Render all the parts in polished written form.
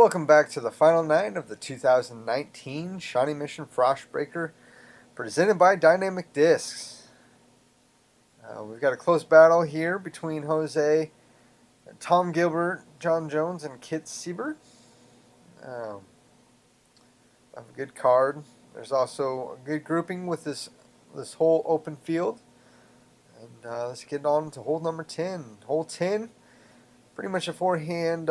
Welcome back to the final nine of the 2019 Shawnee Mission Frostbreaker, presented by Dynamic Discs. We've got a close battle here between Jose, Tom Gilbert, John Jones, and Kitz Siebert. I have a good card. There's also a good grouping with this whole open field. And let's get on to hole number 10. Hole 10, pretty much a forehand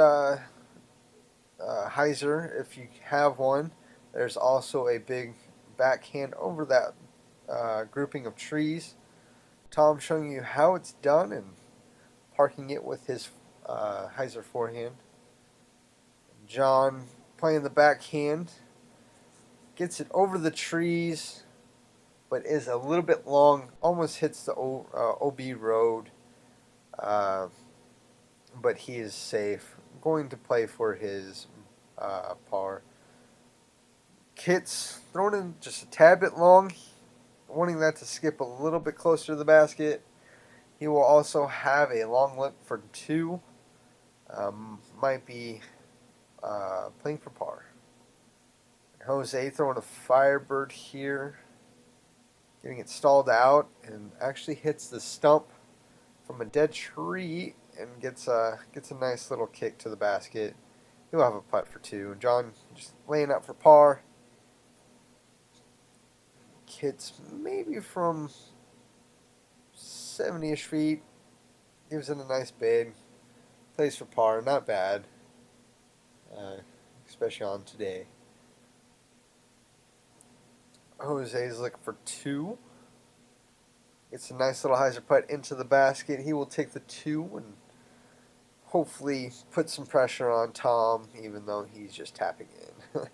hyzer if you have one. There's also a big backhand over that grouping of trees. Tom showing you how it's done and parking it with his hyzer forehand. John playing the backhand, gets it over the trees, but is a little bit long, almost hits the OB road, but he is safe. Going to play for his par. Kitz throwing in just a tad bit long, wanting that to skip a little bit closer to the basket. He will also have a long look for two. Might be playing for par. Jose throwing a Firebird here, getting it stalled out, and actually hits the stump from a dead tree and gets a nice little kick to the basket. He'll have a putt for two. John just laying up for par. Kitz maybe from 70-ish feet. Gives it a nice bid. Plays for par. Not bad. Especially on today. Jose's looking for two. Gets a nice little hyzer putt into the basket. He will take the two and hopefully put some pressure on Tom, even though he's just tapping in.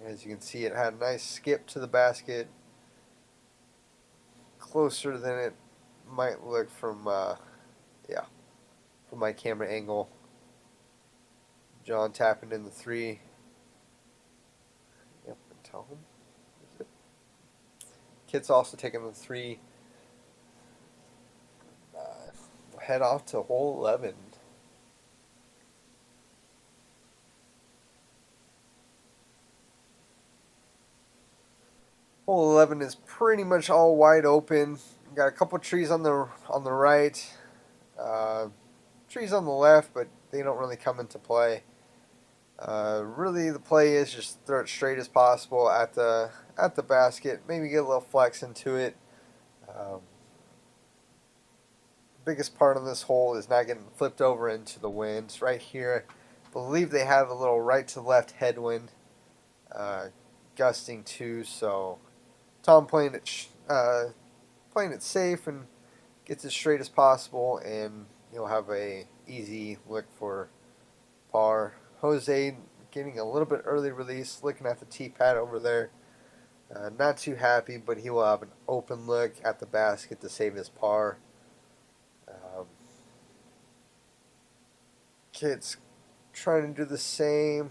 As you can see, it had a nice skip to the basket. Closer than it might look from my camera angle. John tapping in the three. Yep, tell him. Kitz also taking the three. Head off to hole 11. Hole 11 is pretty much all wide open. Got a couple trees on the right, trees on the left, but they don't really come into play. Really, the play is just throw it straight as possible at the basket. Maybe get a little flex into it. Biggest part of this hole is not getting flipped over into the winds. Right here, I believe they have a little right to left headwind, gusting too. So Tom playing it safe and gets as straight as possible, and he'll have a easy look for par. Jose getting a little bit early release, looking at the tee pad over there. Not too happy, but he will have an open look at the basket to save his par. Kitz trying to do the same,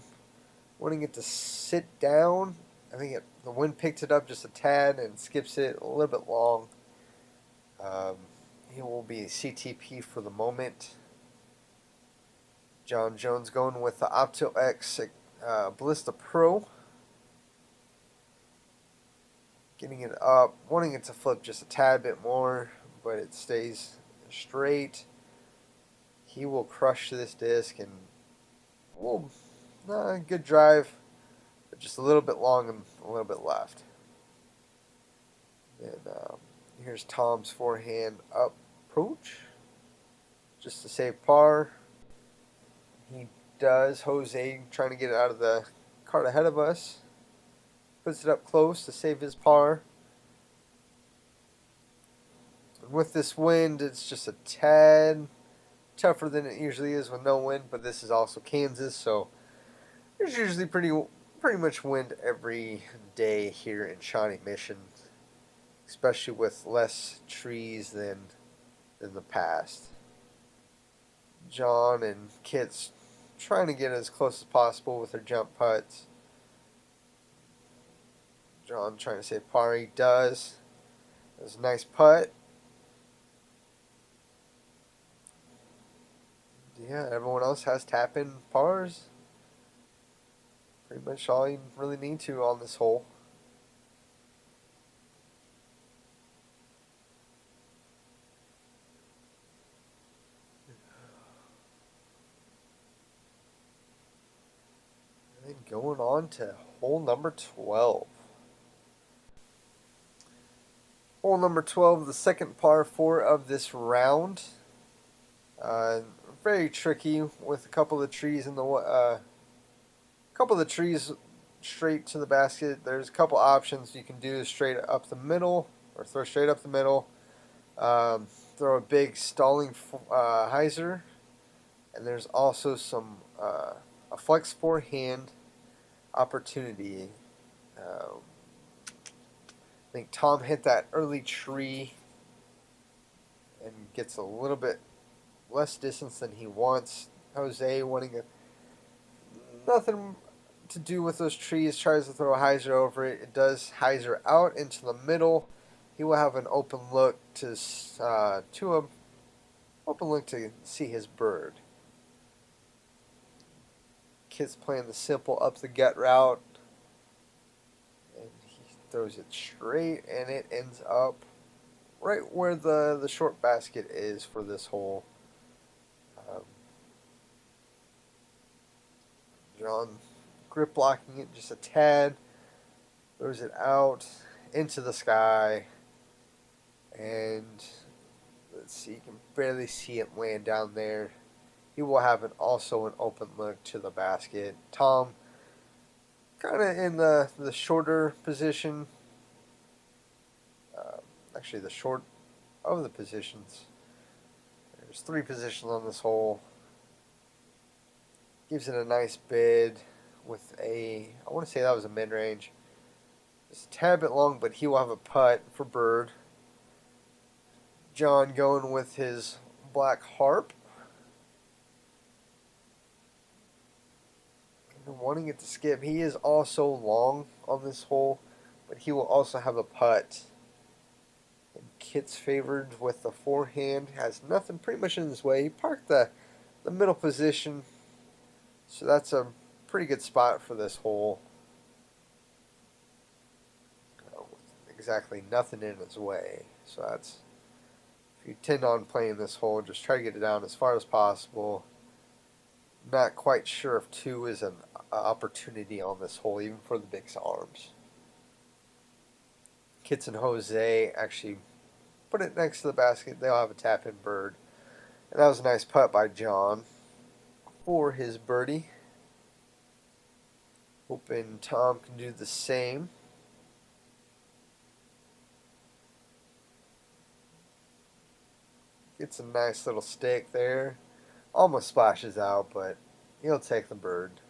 wanting it to sit down. I think the wind picked it up just a tad and skips it a little bit long. He will be CTP for the moment. John Jones going with the Opto X Ballista Pro. Getting it up, wanting it to flip just a tad bit more, but it stays straight. He will crush this disc and good drive, but just a little bit long and a little bit left. And here's Tom's forehand approach, just to save par. He does. Jose trying to get it out of the cart ahead of us. Puts it up close to save his par. And with this wind, it's just a tad tougher than it usually is with no wind, but this is also Kansas, so there's usually pretty much wind every day here in Shawnee Mission, especially with less trees than the past. John and Kitz trying to get as close as possible with their jump putts. John trying to save par. He does. That was a nice putt. Yeah, everyone else has tap-in pars. Pretty much all you really need to on this hole. And then going on to hole number 12. Hole number 12, the second par 4 of this round. Very tricky with a couple of trees in the couple of the trees straight to the basket. There's a couple options you can do straight up the middle or throw straight up the middle. Throw a big stalling hyzer, and there's also some a flex forehand opportunity. I think Tom hit that early tree and gets a little bit less distance than he wants. Jose wanting nothing to do with those trees, tries to throw a hyzer over it. It does hyzer out into the middle. He will have an open look to see his bird. Kitz playing the simple up the gut route, and he throws it straight, and it ends up right where the short basket is for this hole. John grip blocking it just a tad, throws it out into the sky, and let's see, you can barely see it land down there. He will have also an open look to the basket. Tom kind of in the shorter position, actually the short of the positions. There's 3 positions on this hole. Gives it a nice bid with I want to say that was a mid-range. It's a tad bit long, but he will have a putt for bird. John going with his black harp. Wanting it to skip. He is also long on this hole, but he will also have a putt. And Kitz favored with the forehand. Has nothing pretty much in his way. He parked the middle position, so that's a pretty good spot for this hole. With exactly nothing in his way. So that's, if you intend on playing this hole, just try to get it down as far as possible. Not quite sure if 2 is an opportunity on this hole, even for the big arms. Kitz and Jose actually put it next to the basket. They'll have a tap-in bird. And that was a nice putt by John for his birdie. Hoping Tom can do the same. Gets a nice little stick there. Almost splashes out, but he'll take the bird.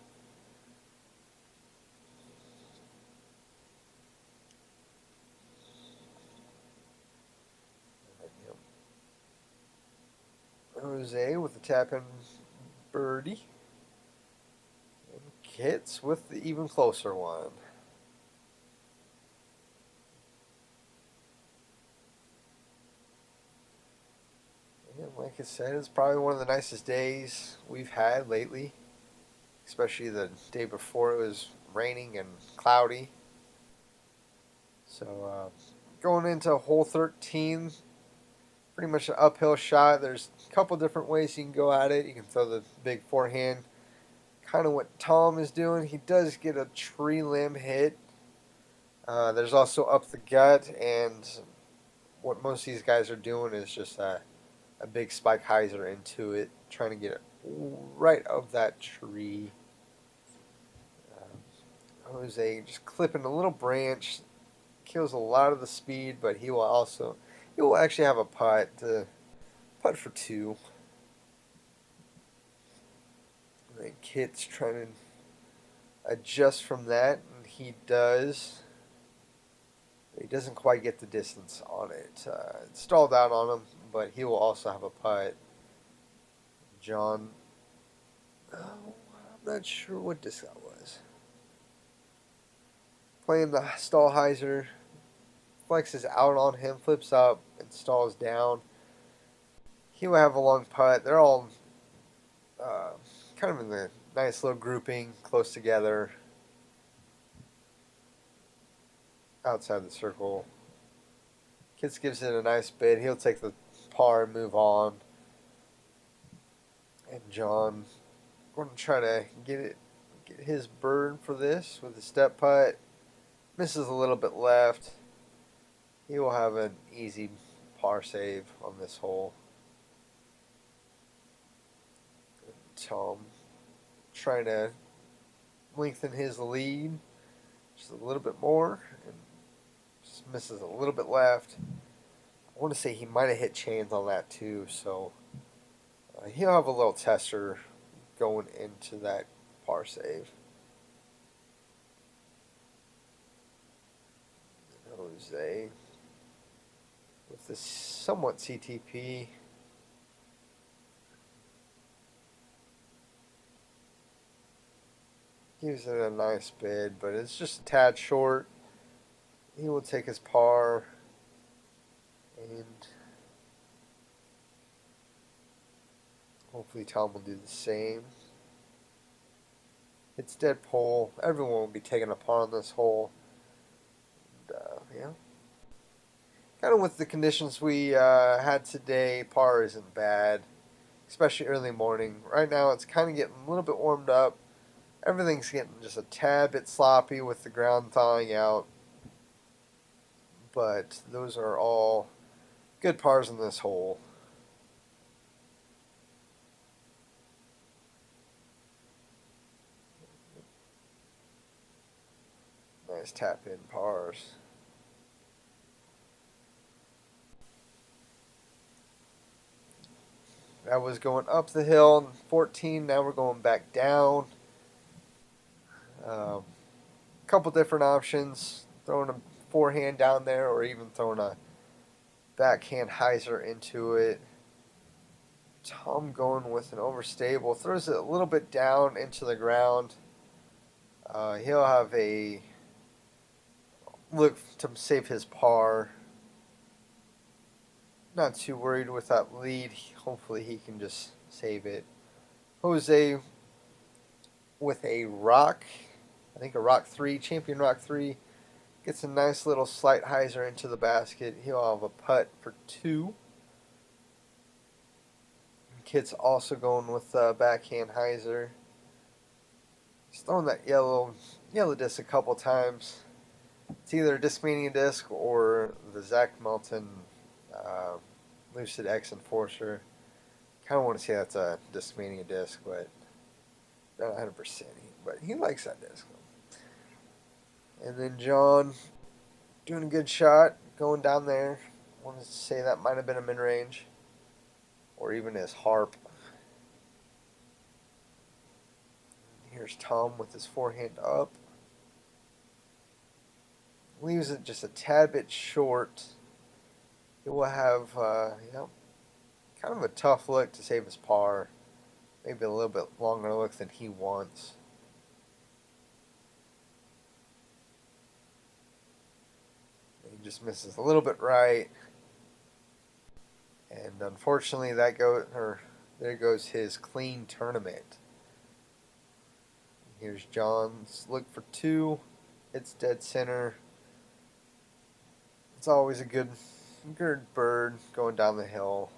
Jose with the tap-in birdie. And Kitz with the even closer one. And like I said, it's probably one of the nicest days we've had lately. Especially the day before, it was raining and cloudy. So going into hole 13, pretty much an uphill shot. There's a couple different ways you can go at it. You can throw the big forehand, kind of what Tom is doing. He does get a tree limb hit. There's also up the gut, and what most of these guys are doing is just a big spike hyzer into it, trying to get it right of that tree. Jose just clipping a little branch, kills a lot of the speed, but he will actually have a putt for 2. And then Kitz trying to adjust from that, and he does. He doesn't quite get the distance on it. It stalled out on him, but he will also have a putt. John, I'm not sure what this guy was. Playing the stall hyzer, flexes out on him, flips up, and stalls down. He will have a long putt. They're all uh, kind of in the nice little grouping, close together, outside the circle. Kitz gives it a nice bid. He'll take the par and move on. And John going to try to get his bird for this with a step putt. Misses a little bit left. He will have an easy par save on this hole. Tom trying to lengthen his lead just a little bit more, and just misses a little bit left. I want to say he might have hit chains on that too, so he'll have a little tester going into that par save. Jose with this somewhat CTP. Gives it a nice bid, but it's just a tad short. He will take his par, and hopefully Tom will do the same. It's dead pole. Everyone will be taking a par on this hole. And, yeah. Kind of with the conditions we had today, par isn't bad, especially early morning. Right now it's kind of getting a little bit warmed up. Everything's getting just a tad bit sloppy with the ground thawing out. But those are all good pars in this hole. Nice tap in pars. That was going up the hill, 14. Now we're going back down. Couple different options. Throwing a forehand down there, or even throwing a backhand hyzer into it. Tom going with an overstable. Throws it a little bit down into the ground. He'll have a look to save his par. Not too worried with that lead. Hopefully he can just save it. Jose with a rock. I think a rock 3, champion rock 3. Gets a nice little slight hyzer into the basket. He'll have a putt for 2. Kitz also going with a backhand hyzer. He's thrown that yellow disc a couple times. It's either a Discmania disc or the Zach Melton Lucid X Enforcer. Kind of want to say that's a Discmania disc, but not 100%. But he likes that disc. And then John doing a good shot, going down there. I want to say that might have been a mid-range, or even his harp. Here's Tom with his forehand up. Leaves it just a tad bit short. He will have, kind of a tough look to save his par. Maybe a little bit longer look than he wants. He just misses a little bit right. And unfortunately, there goes his clean tournament. Here's John's look for 2. It's dead center. It's always a good bird going down the hill.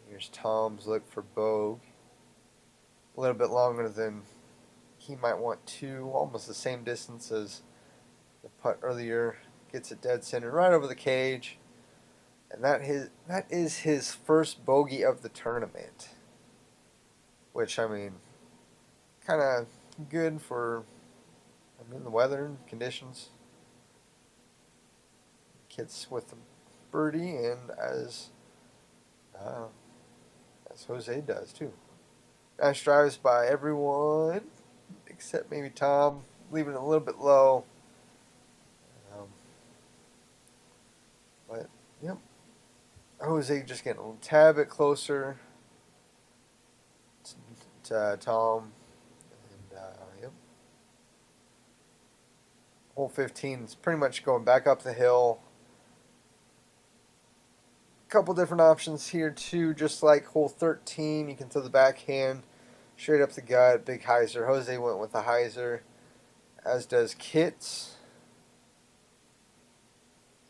Here's Tom's look for Bogue. A little bit longer than he might want to. Almost the same distance as the putt earlier. Gets it dead center right over the cage. And that is his first bogey of the tournament. Which, I mean, kind of good for the weather and conditions. Kitz with the birdie, and as Jose does too. Nice drives by everyone except maybe Tom, leaving it a little bit low. But yep, Jose just getting a tad bit closer to Tom. Yep. Hole 15 is pretty much going back up the hill. couple different options here too. Just like hole 13, you can throw the backhand straight up the gut, big hyzer. Jose went with the hyzer, as does Kitz.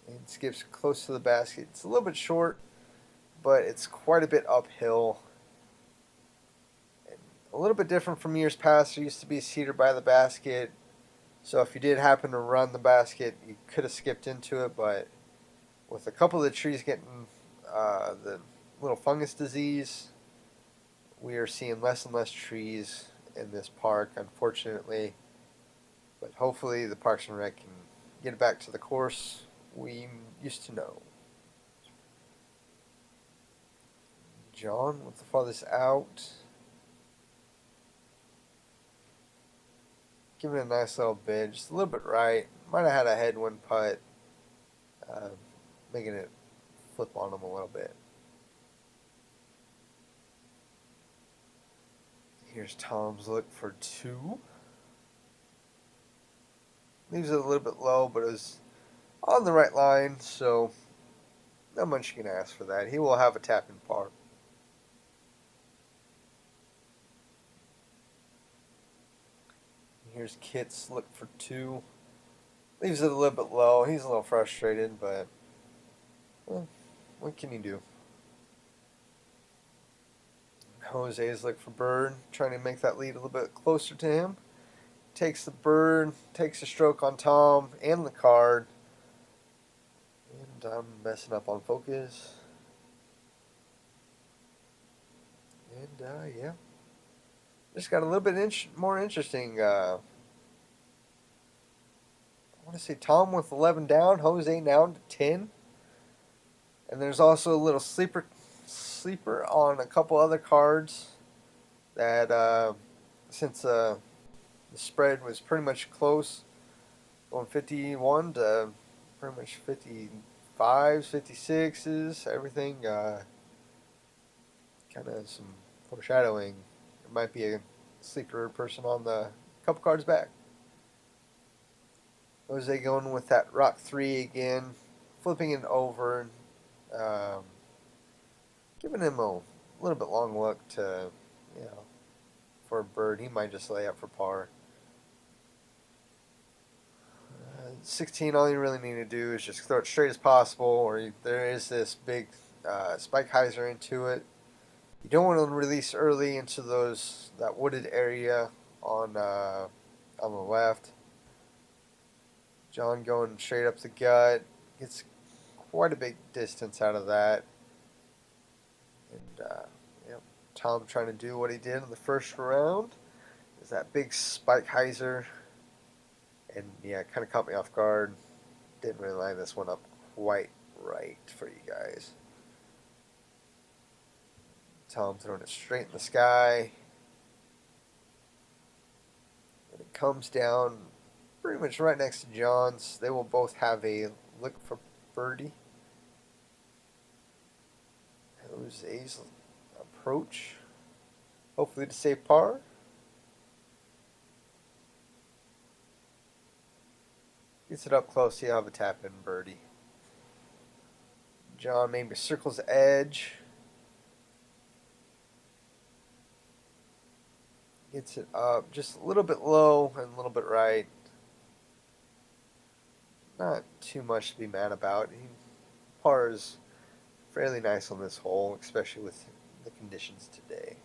And skips close to the basket. It's a little bit short, but it's quite a bit uphill. And a little bit different from years past. There used to be a seater by the basket, so if you did happen to run the basket, you could have skipped into it, but with a couple of the trees getting the little fungus disease, we are seeing less and less trees in this park, unfortunately. But hopefully the Parks and Rec can get it back to the course we used to know. John with the farthest out. Giving it a nice little bid, just a little bit right. Might have had a headwind putt, making it flip on him a little bit. Here's Tom's look for 2. Leaves it a little bit low, but it was on the right line, so not much you can ask for that. He will have a tap in par. Here's Kitz, look for 2. Leaves it a little bit low. He's a little frustrated, but well, what can you do? Jose's look for bird, trying to make that lead a little bit closer to him. Takes the bird, takes a stroke on Tom and the card. And I'm messing up on focus. And yeah, just got a little bit more interesting. I want to say Tom with 11 down, Jose down to 10. And there's also a little sleeper on a couple other cards that since the spread was pretty much close, going 51 to pretty much 55s, 56s, everything, kind of some foreshadowing. There might be a sleeper person on the couple cards back. Jose going with that rock 3 again, flipping it over, giving him a little bit long look to, for a bird. He might just lay up for par. 16, all you really need to do is just throw it straight as possible, or there is this big spike hyzer into it. You don't want to release early into that wooded area on the left. John going straight up the gut, gets quite a big distance out of that. And Tom trying to do what he did in the first round, is that big spike hyzer. And yeah, it kind of caught me off guard. Didn't really line this one up quite right for you guys. Tom throwing it straight in the sky. And it comes down pretty much right next to John's. They will both have a look for birdie. Jose's approach, hopefully to save par. Gets it up close, he'll have a tap in birdie. John maybe circles the edge. Gets it up just a little bit low and a little bit right. Not too much to be mad about. Par is fairly nice on this hole, especially with the conditions today.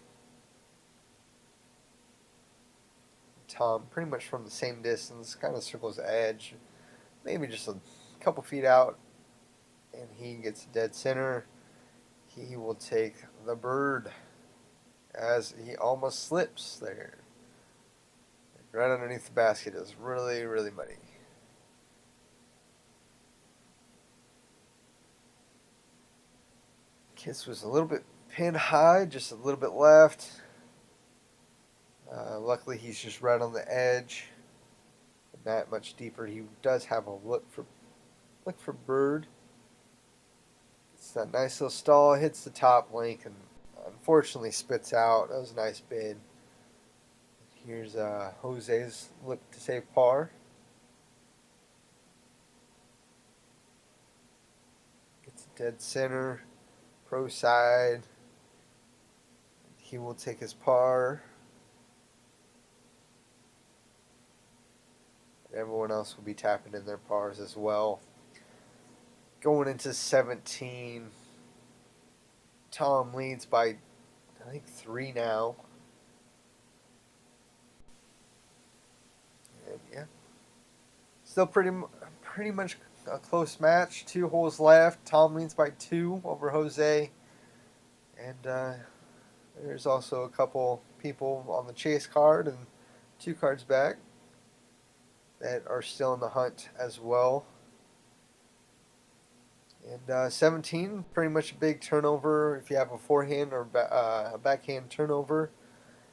Tom pretty much from the same distance, kind of circles the edge, maybe just a couple feet out, and he gets dead center. He will take the bird as he almost slips there. Right underneath the basket is really, really muddy. Kitz was a little bit pinned high, just a little bit left. Luckily, he's just right on the edge, not much deeper. He does have a look for bird. It's that nice little stall, hits the top link, and unfortunately spits out. That was a nice bid. Here's Jose's look to save par. Gets dead center. Pro side. He will take his par. Everyone else will be tapping in their pars as well. Going into 17, Tom leads by, I think, 3 now. And yeah, still pretty much a close match. 2 holes left. Tom leads by 2 over Jose. And there's also a couple people on the chase card and 2 cards back that are still in the hunt as well. And 17, pretty much a big turnover if you have a forehand or a backhand turnover.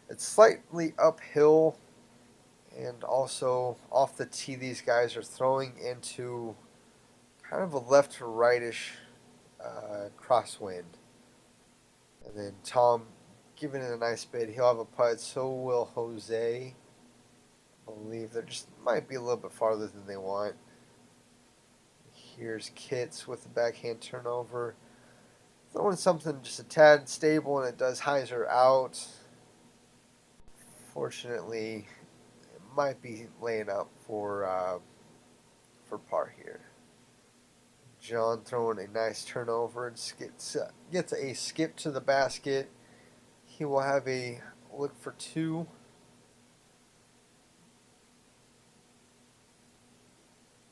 It's slightly uphill, and also off the tee, these guys are throwing into kind of a left to rightish crosswind. And then Tom giving it a nice bid. He'll have a putt, so will Jose. I believe they just might be a little bit farther than they want. Here's Kitz with the backhand turnover. Throwing something just a tad stable, and it does hyzer out. Fortunately, it might be laying up for par here. John throwing a nice turnover and gets a skip to the basket. He will have a look for 2.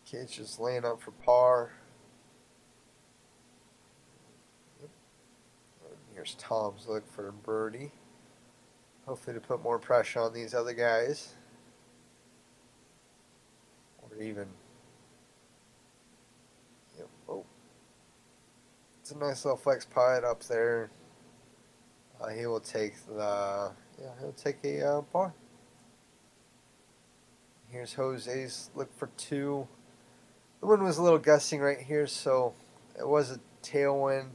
Kitz just laying up for par. And here's Tom's look for a birdie. Hopefully to put more pressure on these other guys. Or even... Oh. It's a nice little flex putt up there. He will take a par. Here's Jose's look for 2. The wind was a little gusting right here, so it was a tailwind.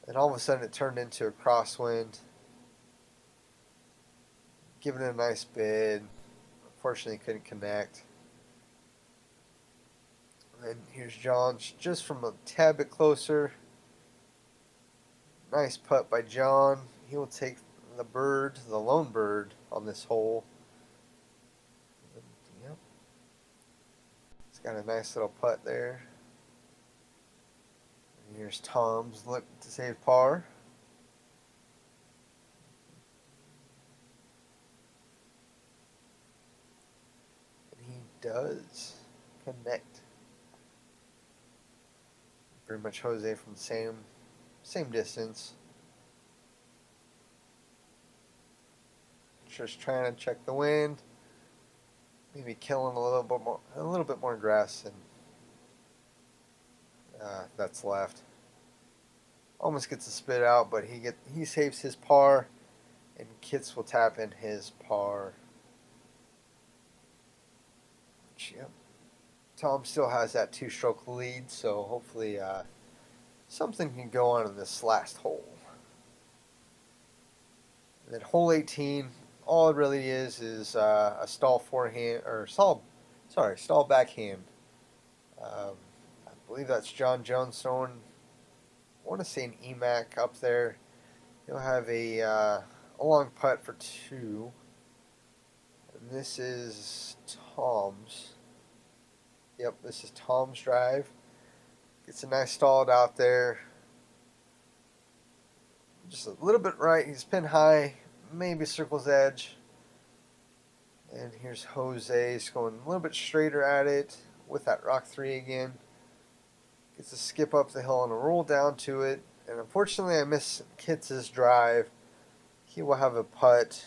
And all of a sudden it turned into a crosswind. Giving it a nice bid. Unfortunately couldn't connect. And here's John just from a tad bit closer. Nice putt by John. He will take the lone bird on this hole. Yep. He's got a nice little putt there. And here's Tom's look to save par. And he does connect. Pretty much Jose from the same distance. Just trying to check the wind. Maybe killing a little bit more grass, and that's left. Almost gets a spit out, but he saves his par, and Kitz will tap in his par. Yep. Tom still has that 2-stroke lead, so hopefully something can go on in this last hole. And then hole 18, all it really is a stall forehand or stall backhand. I believe that's John Jones throwing. I want to say an EMAC up there. He'll have a long putt for 2. And this is Tom's. Yep, this is Tom's drive. Gets a nice stalled out there. Just a little bit right. He's pinned high. Maybe circles edge. And here's Jose's going a little bit straighter at it with that rock 3 again. Gets a skip up the hill and a roll down to it. And unfortunately, I missed Kitz's drive. He will have a putt.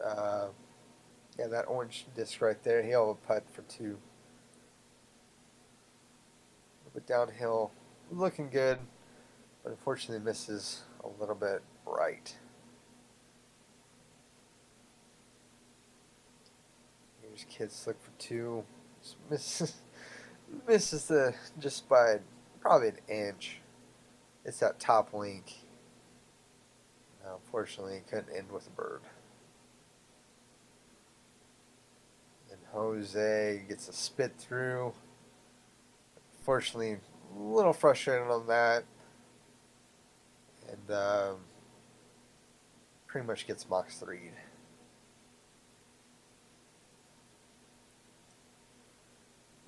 Yeah, that orange disc right there. He'll have a putt for 2. But downhill, looking good, but unfortunately misses a little bit right. Here's Kitz look for 2. Misses just by probably an inch. It's that top link. Unfortunately, couldn't end with a bird. And Jose gets a spit through. Fortunately, a little frustrated on that. and pretty much gets Mox 3'd.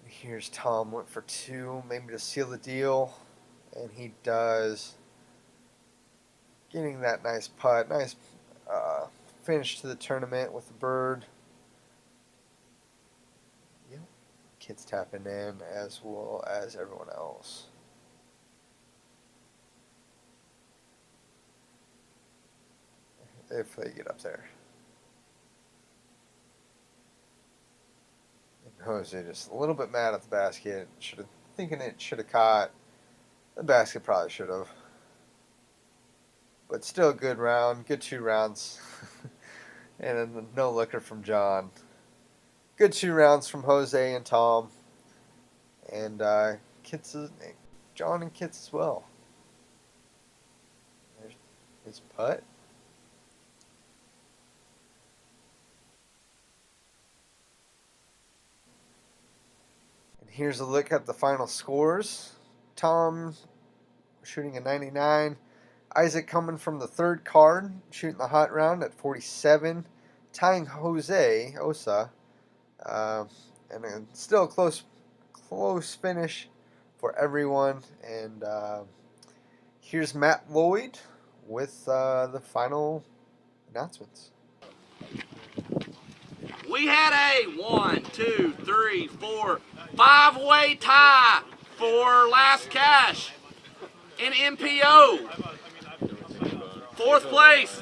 Here's Tom, went for 2, maybe to seal the deal, and he does. Getting that nice putt, nice finish to the tournament with the bird. Yep, Kitz tapping in as well as everyone else. If they get up there. And Jose just a little bit mad at the basket. Thinking it should have caught. The basket probably should have. But still a good round. Good 2 rounds. And then no looker from John. Good 2 rounds from Jose and Tom. And John and Kitz as well. There's his putt. And here's a look at the final scores. Tom shooting a 99. Isaac coming from the 3rd card, shooting the hot round at 47, tying Jose Ossa, and still a close finish for everyone. And here's Matt Lloyd with the final announcements. We had a 1, 2, 3, 4, 5-way tie for last cash in MPO. 4th place,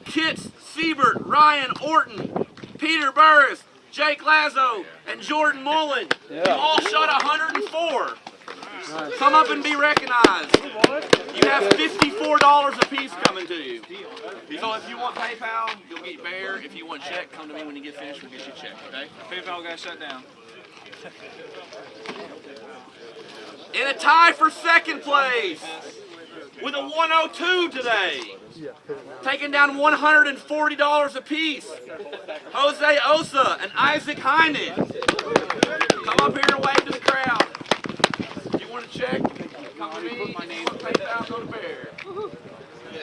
Kitz Siebert, Ryan Orton, Peter Burris, Jake Lazo, and Jordan Mullen. You all shot 104. Come up and be recognized. You have $54 a piece coming to you. So if you want PayPal, you'll get Bear. If you want check, come to me when you get finished. We'll get you a check, okay? PayPal got shut down. In a tie for 2nd place with a 102 today. Taking down $140 a piece. Jose Ossa and Isaac Heinen. Come up here and wave to the crowd. If you want to check, come to me. My name is PayPal, go to Bear.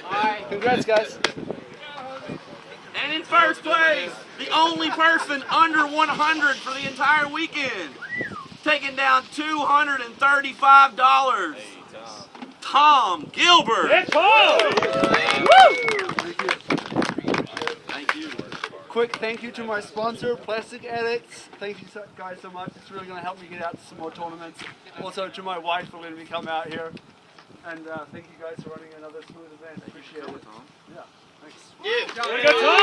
Alright. Congrats, guys. And in 1st place, the only person under 100 for the entire weekend. Taking down $235. Tom Gilberg. Hey, Tom! Thank you. Quick thank you to my sponsor, Plastic Addicts. Thank you guys so much. It's really going to help me get out to some more tournaments. Also to my wife for letting me come out here. And thank you guys for running another smooth event. Appreciate it. Tom. Yeah, thanks. Yeah. Good, Tom.